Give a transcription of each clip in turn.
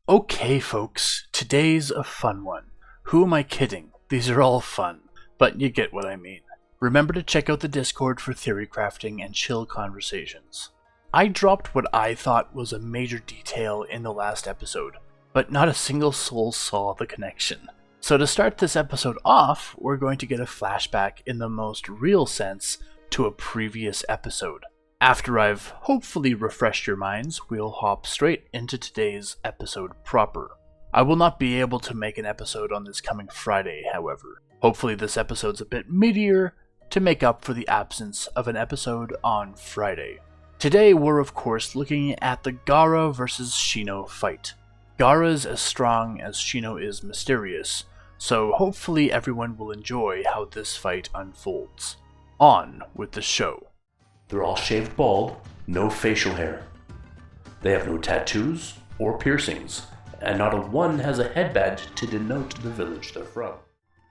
Okay, folks, today's a fun one. Who am I kidding? These are all fun, but you get what I mean. Remember to check out the Discord for theory crafting and chill conversations. I dropped what I thought was a major detail in the last episode, but not a single soul saw the connection. So to start this episode off, we're going to get a flashback in the most real sense to a previous episode. After I've hopefully refreshed your minds, we'll hop straight into today's episode proper. I will not be able to make an episode on this coming Friday, however. Hopefully this episode's a bit meatier to make up for the absence of an episode on Friday. Today we're of course looking at the Gaara vs Shino fight. Gaara's as strong as Shino is mysterious, so hopefully everyone will enjoy how this fight unfolds. On with the show. They're all shaved bald, no facial hair. They have no tattoos or piercings, and not a one has a headband to denote the village they're from.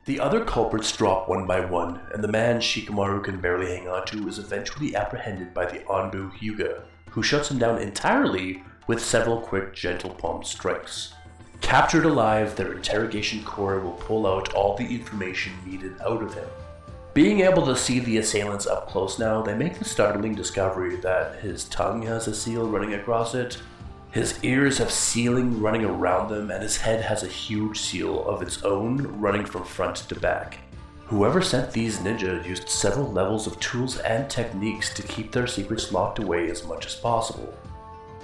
The other culprits drop one by one, and the man Shikamaru can barely hang on to is eventually apprehended by the Anbu Hyuga, who shuts him down entirely with several quick gentle palm strikes. Captured alive, their interrogation core will pull out all the information needed out of him. Being able to see the assailants up close now, they make the startling discovery that his tongue has a seal running across it, his ears have sealing running around them, and his head has a huge seal of its own running from front to back. Whoever sent these ninja used several levels of tools and techniques to keep their secrets locked away as much as possible.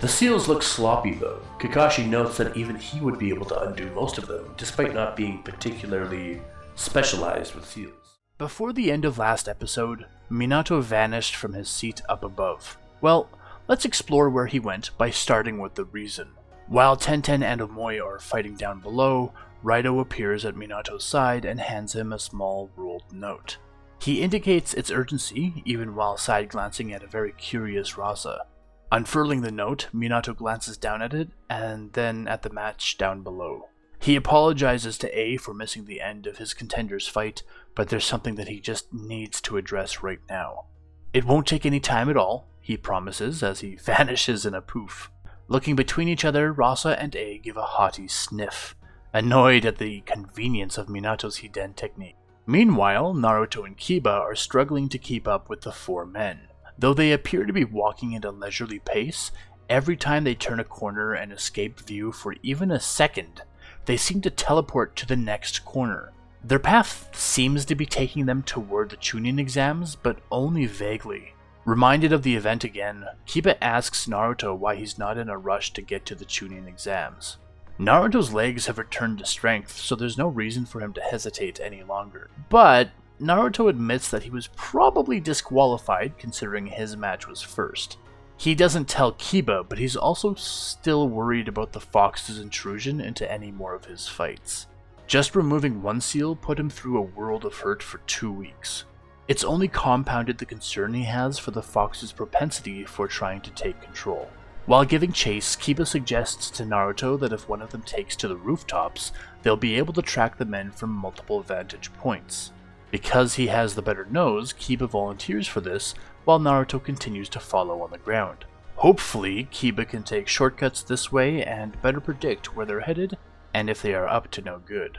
The seals look sloppy though. Kakashi notes that even he would be able to undo most of them, despite not being particularly specialized with seals. Before the end of last episode, Minato vanished from his seat up above. Well, let's explore where he went by starting with the reason. While Tenten and Omoi are fighting down below, Raido appears at Minato's side and hands him a small ruled note. He indicates its urgency, even while side-glancing at a very curious Rasa. Unfurling the note, Minato glances down at it, and then at the match down below. He apologizes to A for missing the end of his contender's fight, but there's something that he just needs to address right now. It won't take any time at all, he promises as he vanishes in a poof. Looking between each other, Rasa and A give a haughty sniff, annoyed at the convenience of Minato's hiden technique. Meanwhile, Naruto and Kiba are struggling to keep up with the four men. Though they appear to be walking at a leisurely pace, every time they turn a corner and escape view for even a second, they seem to teleport to the next corner. Their path seems to be taking them toward the Chunin exams, but only vaguely. Reminded of the event again, Kiba asks Naruto why he's not in a rush to get to the Chunin exams. Naruto's legs have returned to strength, so there's no reason for him to hesitate any longer. But Naruto admits that he was probably disqualified considering his match was first. He doesn't tell Kiba, but he's also still worried about the Fox's intrusion into any more of his fights. Just removing one seal put him through a world of hurt for 2 weeks. It's only compounded the concern he has for the Fox's propensity for trying to take control. While giving chase, Kiba suggests to Naruto that if one of them takes to the rooftops, they'll be able to track the men from multiple vantage points. Because he has the better nose, Kiba volunteers for this, while Naruto continues to follow on the ground. Hopefully, Kiba can take shortcuts this way and better predict where they're headed, and if they are up to no good.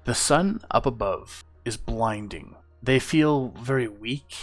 The sun up above is blinding. They feel very weak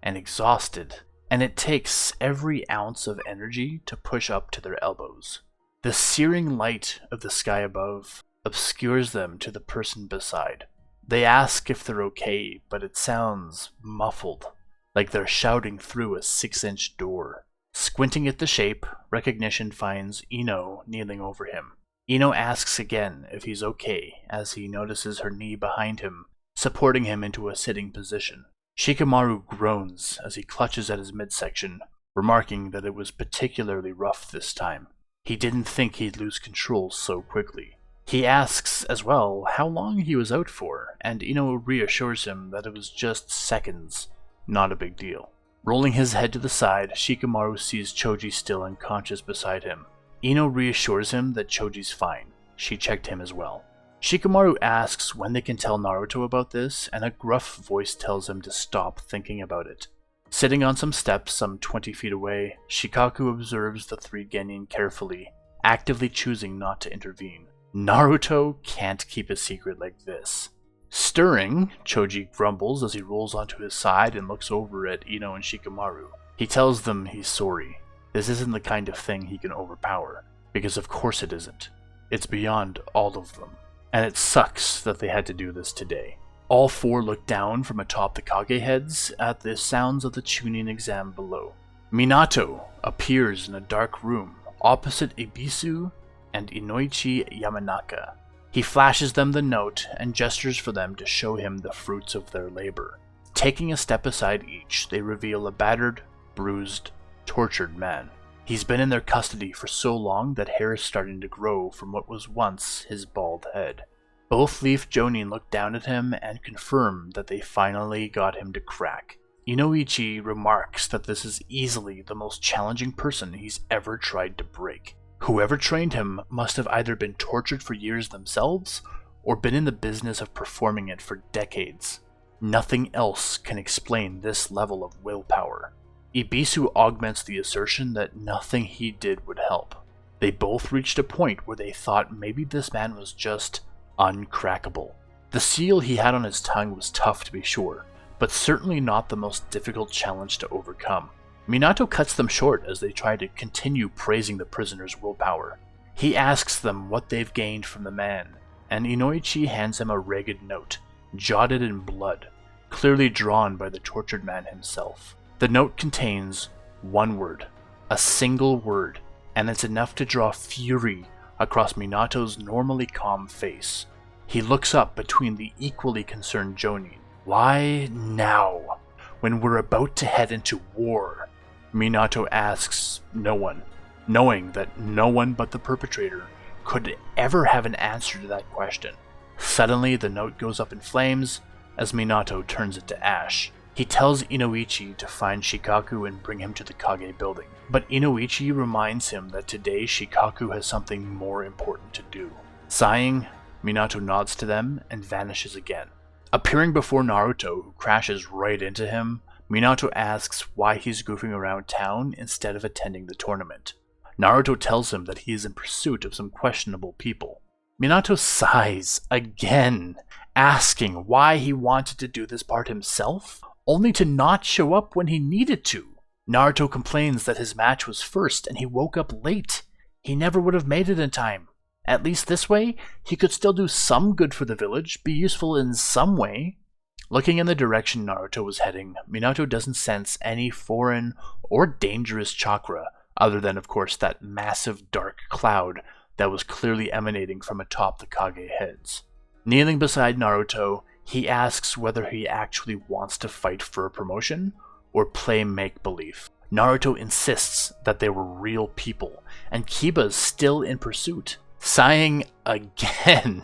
and exhausted, and it takes every ounce of energy to push up to their elbows. The searing light of the sky above obscures them to the person beside. They ask if they're okay, but it sounds muffled, like they're shouting through a 6-inch door. Squinting at the shape, recognition finds Ino kneeling over him. Ino asks again if he's okay, as he notices her knee behind him, supporting him into a sitting position. Shikamaru groans as he clutches at his midsection, remarking that it was particularly rough this time. He didn't think he'd lose control so quickly. He asks as well how long he was out for, and Ino reassures him that it was just seconds, not a big deal. Rolling his head to the side, Shikamaru sees Choji still unconscious beside him. Ino reassures him that Choji's fine. She checked him as well. Shikamaru asks when they can tell Naruto about this, and a gruff voice tells him to stop thinking about it. Sitting on some steps some 20 feet away, Shikaku observes the three genin carefully, actively choosing not to intervene. Naruto can't keep a secret like this. Stirring, Choji grumbles as he rolls onto his side and looks over at Ino and Shikamaru. He tells them he's sorry. This isn't the kind of thing he can overpower, because of course it isn't. It's beyond all of them, and it sucks that they had to do this today. All four look down from atop the Kage heads at the sounds of the tuning exam below. Minato appears in a dark room opposite Ibisu and Inoichi Yamanaka. He flashes them the note and gestures for them to show him the fruits of their labor. Taking a step aside each, they reveal a battered, bruised, tortured man. He's been in their custody for so long that hair is starting to grow from what was once his bald head. Both Leaf Jonin look down at him and confirm that they finally got him to crack. Inoichi remarks that this is easily the most challenging person he's ever tried to break. Whoever trained him must have either been tortured for years themselves or been in the business of performing it for decades. Nothing else can explain this level of willpower. Ibisu augments the assertion that nothing he did would help. They both reached a point where they thought maybe this man was just uncrackable. The seal he had on his tongue was tough to be sure, but certainly not the most difficult challenge to overcome. Minato cuts them short as they try to continue praising the prisoner's willpower. He asks them what they've gained from the man, and Inoichi hands him a ragged note, jotted in blood, clearly drawn by the tortured man himself. The note contains one word, a single word, and it's enough to draw fury across Minato's normally calm face. He looks up between the equally concerned Jonin. Why now, when we're about to head into war? Minato asks no one, knowing that no one but the perpetrator could ever have an answer to that question. Suddenly, the note goes up in flames as Minato turns it to ash. He tells Inoichi to find Shikaku and bring him to the Kage building, but Inoichi reminds him that today Shikaku has something more important to do. Sighing, Minato nods to them and vanishes again. Appearing before Naruto, who crashes right into him, Minato asks why he's goofing around town instead of attending the tournament. Naruto tells him that he is in pursuit of some questionable people. Minato sighs again, asking why he wanted to do this part himself, only to not show up when he needed to. Naruto complains that his match was first and he woke up late. He never would have made it in time. At least this way, he could still do some good for the village, be useful in some way. Looking in the direction Naruto was heading, Minato doesn't sense any foreign or dangerous chakra, other than, of course, that massive dark cloud that was clearly emanating from atop the Kage heads. Kneeling beside Naruto, he asks whether he actually wants to fight for a promotion or play make-believe. Naruto insists that they were real people, and Kiba's still in pursuit. Sighing again,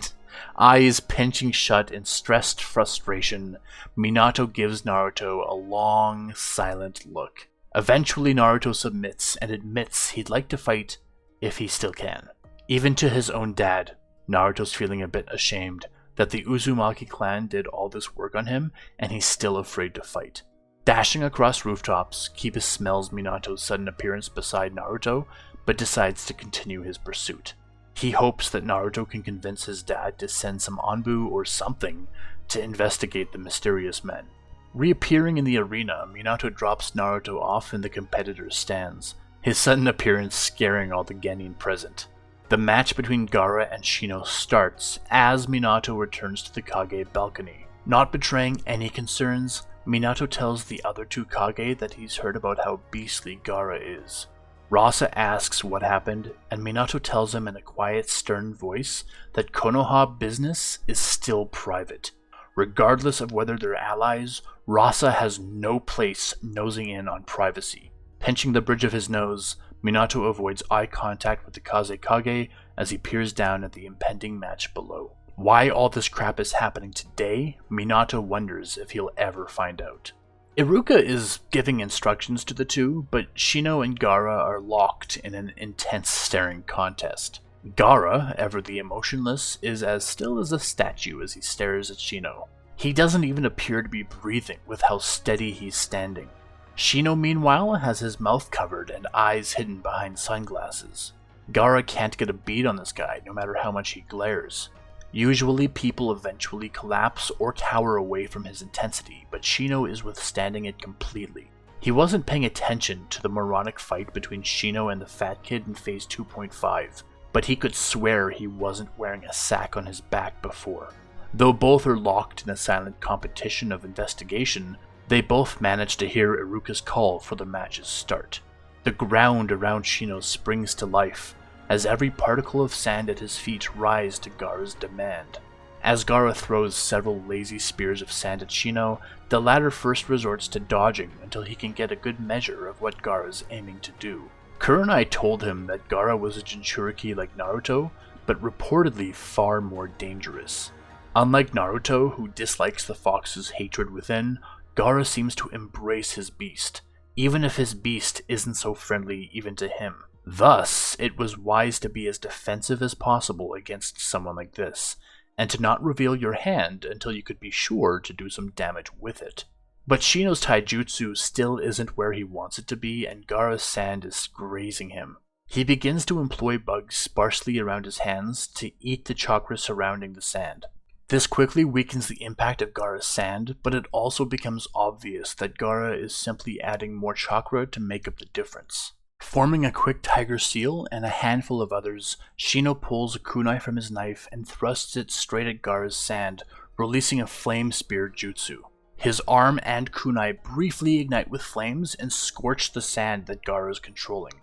eyes pinching shut in stressed frustration, Minato gives Naruto a long, silent look. Eventually Naruto submits and admits he'd like to fight if he still can. Even to his own dad, Naruto's feeling a bit ashamed that the Uzumaki clan did all this work on him and he's still afraid to fight. Dashing across rooftops, Kiba smells Minato's sudden appearance beside Naruto, but decides to continue his pursuit. He hopes that Naruto can convince his dad to send some Anbu or something to investigate the mysterious men. Reappearing in the arena, Minato drops Naruto off in the competitors' stands, his sudden appearance scaring all the genin present. The match between Gaara and Shino starts as Minato returns to the Kage balcony. Not betraying any concerns, Minato tells the other two Kage that he's heard about how beastly Gaara is. Rasa asks what happened, and Minato tells him in a quiet, stern voice that Konoha business is still private. Regardless of whether they're allies, Rasa has no place nosing in on privacy. Pinching the bridge of his nose, Minato avoids eye contact with the Kazekage as he peers down at the impending match below. Why all this crap is happening today, Minato wonders if he'll ever find out. Iruka is giving instructions to the two, but Shino and Gaara are locked in an intense staring contest. Gaara, ever the emotionless, is as still as a statue as he stares at Shino. He doesn't even appear to be breathing with how steady he's standing. Shino, meanwhile, has his mouth covered and eyes hidden behind sunglasses. Gaara can't get a bead on this guy no matter how much he glares. Usually people eventually collapse or cower away from his intensity, but Shino is withstanding it completely. He wasn't paying attention to the moronic fight between Shino and the fat kid in phase 2.5, but he could swear he wasn't wearing a sack on his back before. Though both are locked in a silent competition of investigation, they both manage to hear Iruka's call for the match's start. The ground around Shino springs to life, as every particle of sand at his feet rise to Gaara's demand. As Gaara throws several lazy spears of sand at Shino, the latter first resorts to dodging until he can get a good measure of what Gaara's aiming to do. Kurenai told him that Gaara was a Jinchuriki like Naruto, but reportedly far more dangerous. Unlike Naruto, who dislikes the fox's hatred within, Gaara seems to embrace his beast, even if his beast isn't so friendly even to him. Thus, it was wise to be as defensive as possible against someone like this, and to not reveal your hand until you could be sure to do some damage with it. But Shino's taijutsu still isn't where he wants it to be, and Gaara's sand is grazing him. He begins to employ bugs sparsely around his hands to eat the chakra surrounding the sand. This quickly weakens the impact of Gaara's sand, but it also becomes obvious that Gaara is simply adding more chakra to make up the difference. Forming a quick tiger seal and a handful of others, Shino pulls a kunai from his knife and thrusts it straight at Gaara's sand, releasing a flame spear jutsu. His arm and kunai briefly ignite with flames and scorch the sand that Gaara is controlling.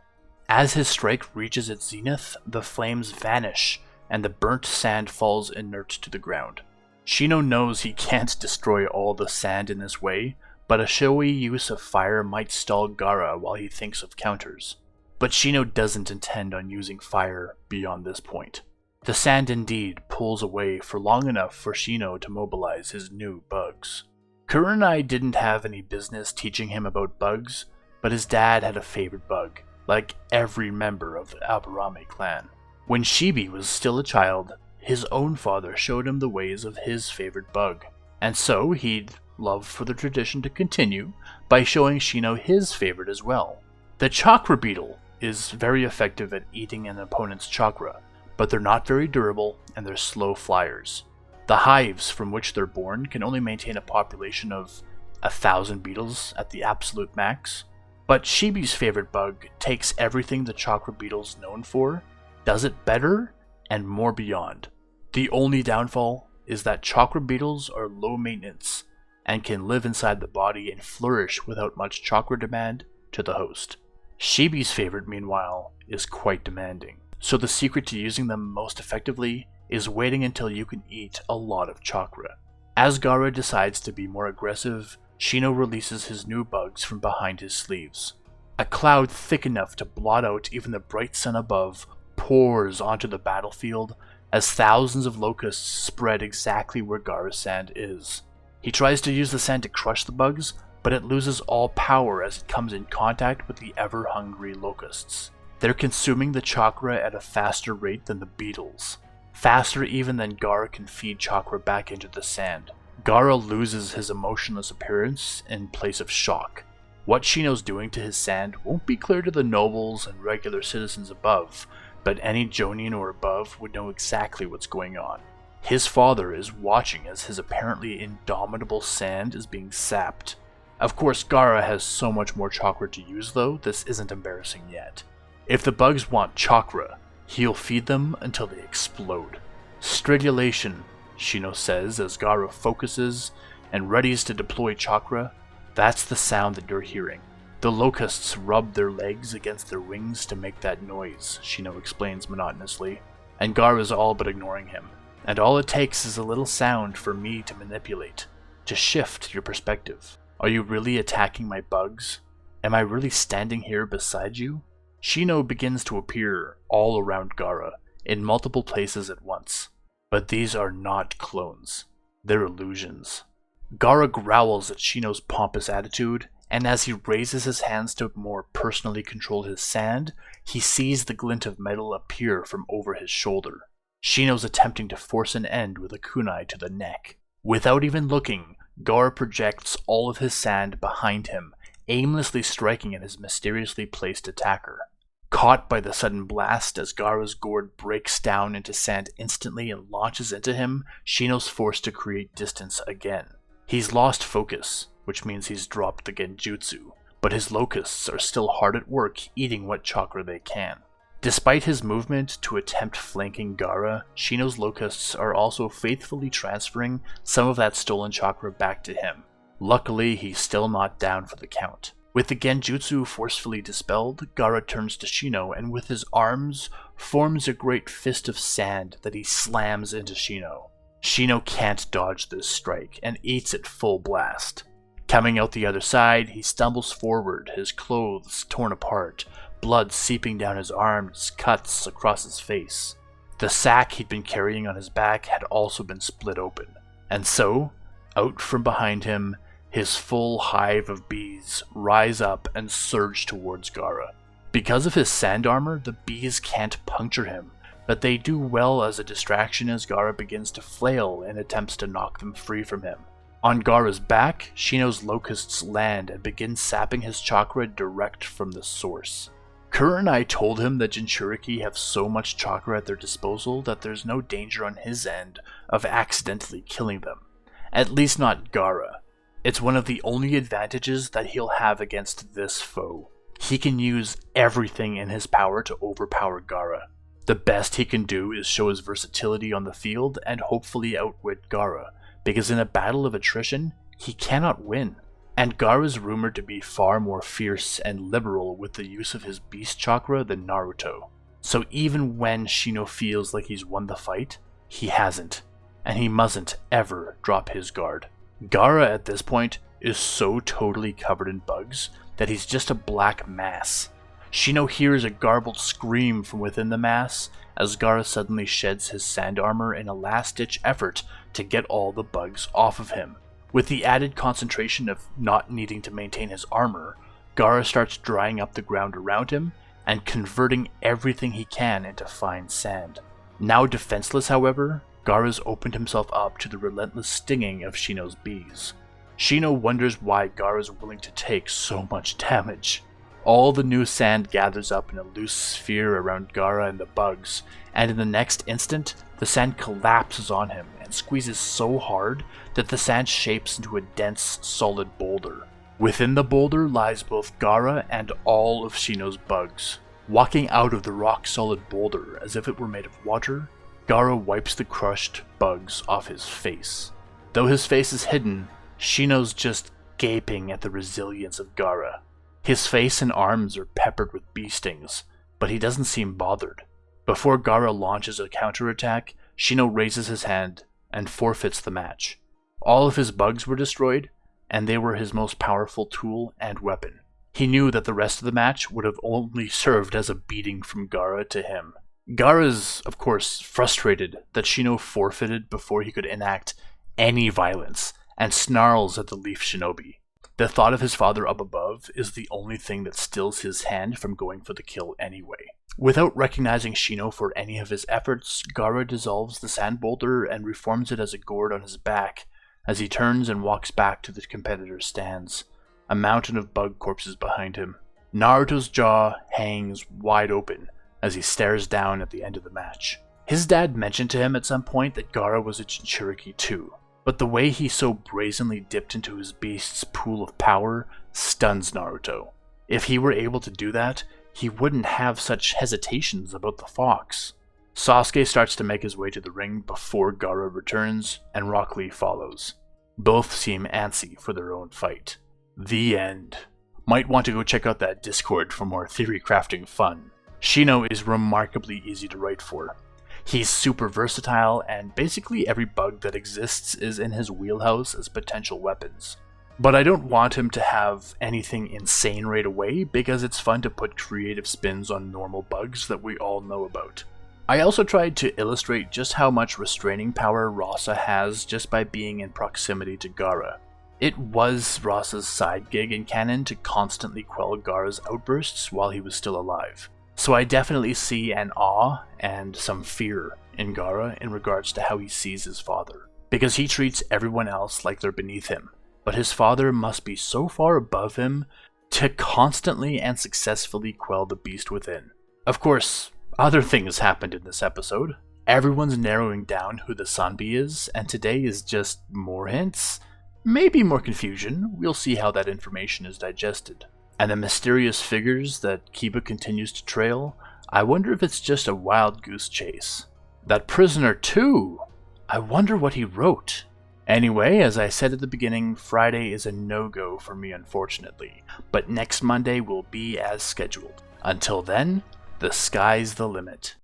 As his strike reaches its zenith, the flames vanish, and the burnt sand falls inert to the ground. Shino knows he can't destroy all the sand in this way, but a showy use of fire might stall Gaara while he thinks of counters. But Shino doesn't intend on using fire beyond this point. The sand indeed pulls away for long enough for Shino to mobilize his new bugs. Kurenai didn't have any business teaching him about bugs, but his dad had a favorite bug, like every member of the Aburame clan. When Shibi was still a child, his own father showed him the ways of his favorite bug, and so he'd love for the tradition to continue by showing Shino his favorite as well. The chakra beetle is very effective at eating an opponent's chakra, but they're not very durable and they're slow flyers. The hives from which they're born can only maintain a population of 1,000 beetles at the absolute max, but Shibi's favorite bug takes everything the chakra beetle's known for, does it better, and more beyond. The only downfall is that chakra beetles are low maintenance and can live inside the body and flourish without much chakra demand to the host. Shibi's favorite, meanwhile, is quite demanding, so the secret to using them most effectively is waiting until you can eat a lot of chakra. As Gaara decides to be more aggressive, Shino releases his new bugs from behind his sleeves. A cloud thick enough to blot out even the bright sun above pours onto the battlefield as thousands of locusts spread exactly where Gaara's sand is. He tries to use the sand to crush the bugs, but it loses all power as it comes in contact with the ever-hungry locusts. They're consuming the chakra at a faster rate than the beetles, faster even than Gaara can feed chakra back into the sand. Gaara loses his emotionless appearance in place of shock. What Shino's doing to his sand won't be clear to the nobles and regular citizens above, but any Jonin or above would know exactly what's going on. His father is watching as his apparently indomitable sand is being sapped. Of course, Gaara has so much more chakra to use though, this isn't embarrassing yet. If the bugs want chakra, he'll feed them until they explode. Stridulation, Shino says as Gaara focuses and readies to deploy chakra. That's the sound that you're hearing. The locusts rub their legs against their wings to make that noise, Shino explains monotonously, and Gaara's all but ignoring him. And all it takes is a little sound for me to manipulate, to shift your perspective. Are you really attacking my bugs? Am I really standing here beside you? Shino begins to appear all around Gaara, in multiple places at once. But these are not clones. They're illusions. Gaara growls at Shino's pompous attitude, and as he raises his hands to more personally control his sand, he sees the glint of metal appear from over his shoulder. Shino's attempting to force an end with a kunai to the neck. Without even looking, Gaara projects all of his sand behind him, aimlessly striking at his mysteriously placed attacker. Caught by the sudden blast as Gaara's gourd breaks down into sand instantly and launches into him, Shino's forced to create distance again. He's lost focus, which means he's dropped the genjutsu, but his locusts are still hard at work eating what chakra they can. Despite his movement to attempt flanking Gaara, Shino's locusts are also faithfully transferring some of that stolen chakra back to him. Luckily, he's still not down for the count. With the genjutsu forcefully dispelled, Gaara turns to Shino and with his arms forms a great fist of sand that he slams into Shino. Shino can't dodge this strike and eats it full blast. Coming out the other side, he stumbles forward, his clothes torn apart, blood seeping down his arms, cuts across his face. The sack he'd been carrying on his back had also been split open, and so, out from behind him, his full hive of bees rise up and surge towards Gaara. Because of his sand armor, the bees can't puncture him, but they do well as a distraction as Gaara begins to flail in attempts to knock them free from him. On Gaara's back, Shino's locusts land and begin sapping his chakra direct from the source. Kurenai told him that Jinchuriki have so much chakra at their disposal that there's no danger on his end of accidentally killing them. At least not Gaara. It's one of the only advantages that he'll have against this foe. He can use everything in his power to overpower Gaara. The best he can do is show his versatility on the field and hopefully outwit Gaara, because in a battle of attrition, he cannot win. And Gaara's rumored to be far more fierce and liberal with the use of his beast chakra than Naruto. So even when Shino feels like he's won the fight, he hasn't, and he mustn't ever drop his guard. Gaara at this point is so totally covered in bugs that he's just a black mass. Shino hears a garbled scream from within the mass as Gaara suddenly sheds his sand armor in a last-ditch effort to get all the bugs off of him. With the added concentration of not needing to maintain his armor, Gaara starts drying up the ground around him and converting everything he can into fine sand. Now defenseless, however, Gaara's opened himself up to the relentless stinging of Shino's bees. Shino wonders why Gaara's willing to take so much damage. All the new sand gathers up in a loose sphere around Gaara and the bugs, and in the next instant, the sand collapses on him and squeezes so hard that the sand shapes into a dense, solid boulder. Within the boulder lies both Gaara and all of Shino's bugs. Walking out of the rock-solid boulder as if it were made of water, Gaara wipes the crushed bugs off his face. Though his face is hidden, Shino's just gaping at the resilience of Gaara. His face and arms are peppered with bee stings, but he doesn't seem bothered. Before Gaara launches a counterattack, Shino raises his hand and forfeits the match. All of his bugs were destroyed, and they were his most powerful tool and weapon. He knew that the rest of the match would have only served as a beating from Gaara to him. Gaara's, of course, frustrated that Shino forfeited before he could enact any violence, and snarls at the Leaf Shinobi. The thought of his father up above is the only thing that stills his hand from going for the kill anyway. Without recognizing Shino for any of his efforts, Gaara dissolves the sand boulder and reforms it as a gourd on his back as he turns and walks back to the competitor's stands, a mountain of bug corpses behind him. Naruto's jaw hangs wide open as he stares down at the end of the match. His dad mentioned to him at some point that Gaara was a Jinchuriki too, but the way he so brazenly dipped into his beast's pool of power stuns Naruto. If he were able to do that, he wouldn't have such hesitations about the fox. Sasuke starts to make his way to the ring before Gaara returns, and Rock Lee follows. Both seem antsy for their own fight. The end. Might want to go check out that Discord for more theory crafting fun. Shino is remarkably easy to write for. He's super versatile, and basically every bug that exists is in his wheelhouse as potential weapons. But I don't want him to have anything insane right away, because it's fun to put creative spins on normal bugs that we all know about. I also tried to illustrate just how much restraining power Rasa has just by being in proximity to Gaara. It was Rasa's side gig in canon to constantly quell Gaara's outbursts while he was still alive. So I definitely see an awe and some fear in Gaara in regards to how he sees his father, because he treats everyone else like they're beneath him, but his father must be so far above him to constantly and successfully quell the beast within. Of course, other things happened in this episode. Everyone's narrowing down who the Sanbi is, and today is just more hints. Maybe more confusion. We'll see how that information is digested. And the mysterious figures that Kiba continues to trail, I wonder if it's just a wild goose chase. That prisoner too! I wonder what he wrote. Anyway, as I said at the beginning, Friday is a no-go for me unfortunately, but next Monday will be as scheduled. Until then, the sky's the limit.